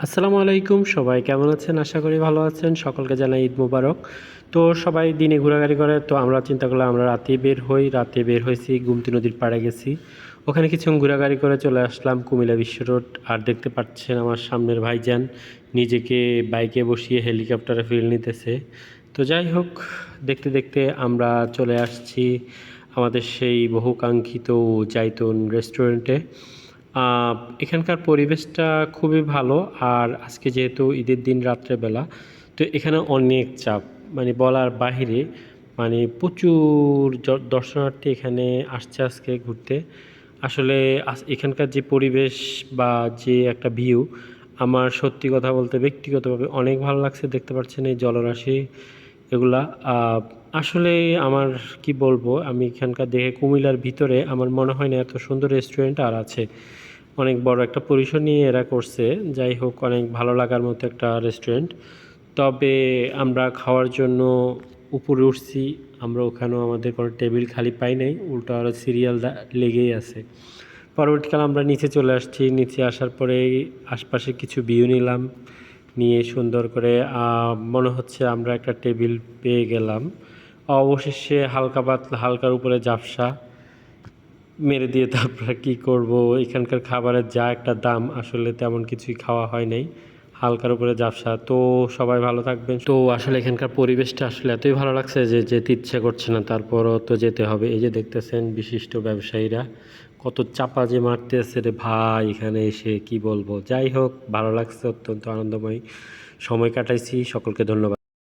আসসালামু আলাইকুম, সবাই কেমন আছেন? আশা করি ভালো আছেন। সকলকে জানাই ঈদ মোবারক। তো সবাই দিনে ঘোরাঘুরি করে, তো আমরা চিন্তা করলাম আমরা রাতেই বের হই। রাতে বের হয়েছি, গোমতী নদীর পাড়ে গেছি। ওখানে কিছুক্ষণ ঘোরাঘুরি করে চলে আসলাম কুমিল্লা বিশ্ব রোড। আর দেখতে পাচ্ছেন আমার সামনের ভাইজান নিজেকে বাইকে বসিয়ে হেলিকপ্টারে ফিল নিতেছে। তো যাই হোক, দেখতে দেখতে আমরা চলে আসছি আমাদের সেই বহুকাঙ্ক্ষিত জাইতুন রেস্টুরেন্টে। এখানকার পরিবেশটা খুবই ভালো। আর আজকে যেহেতু ঈদের দিন রাত্রেবেলা, তো এখানে অনেক চাপ, মানে বলার বাহিরে। মানে প্রচুর দর্শনার্থী এখানে আসছে আজকে ঘুরতে। আসলে এখানকার যে পরিবেশ বা যে একটা ভিউ, আমার সত্যি কথা বলতে ব্যক্তিগতভাবে অনেক ভালো লাগছে। দেখতে পাচ্ছেন এই জলরাশি এগুলা। আসলে আমার কি বলবো, আমি এখানকার দেখে কুমিল্লার ভিতরে আমার মনে হয় না এত সুন্দর রেস্টুরেন্ট আর আছে। অনেক বড় একটা পরিসর নিয়ে এরা করছে। যাই হোক, অনেক ভালো লাগার মতো একটা রেস্টুরেন্ট। তবে আমরা খাওয়ার জন্য উপরে উঠছি। আমরা ওখানেও আমাদের কোনো টেবিল খালি পাই নাই, উল্টো আরও সিরিয়াল লেগেই আছে। পরবর্তীকালে আমরা নিচে চলে আসছি। নিচে আসার পরে আশপাশে কিছু ভিউ নিলাম, নিয়ে সুন্দর করে মনে হচ্ছে আমরা একটা টেবিল পেয়ে গেলাম। অবশেষে হালকা পাতলা, হালকার উপরে ঝাপসা মেরে দিয়ে তারপর কি করব, এখানকার খাবারের যা একটা দাম, আসলে তেমন কিছুই খাওয়া হয় নাই। হালকার উপরে ঝাপসা। তো সবাই ভালো থাকবেন। তো আসলে এখানকার পরিবেশটা আসলে এতই ভালো লাগছে যে যেতে ইচ্ছে করছে না, তারপরও তো যেতে হবে। এই যে দেখতেছেন বিশিষ্ট ব্যবসায়ীরা কত চাপা যে মারতেছে রে ভাই এখানে এসে, কি বলবো। যাই হোক, ভালো লাগছে, অত্যন্ত আনন্দময় সময় কাটাইছি। সকলকে ধন্যবাদ।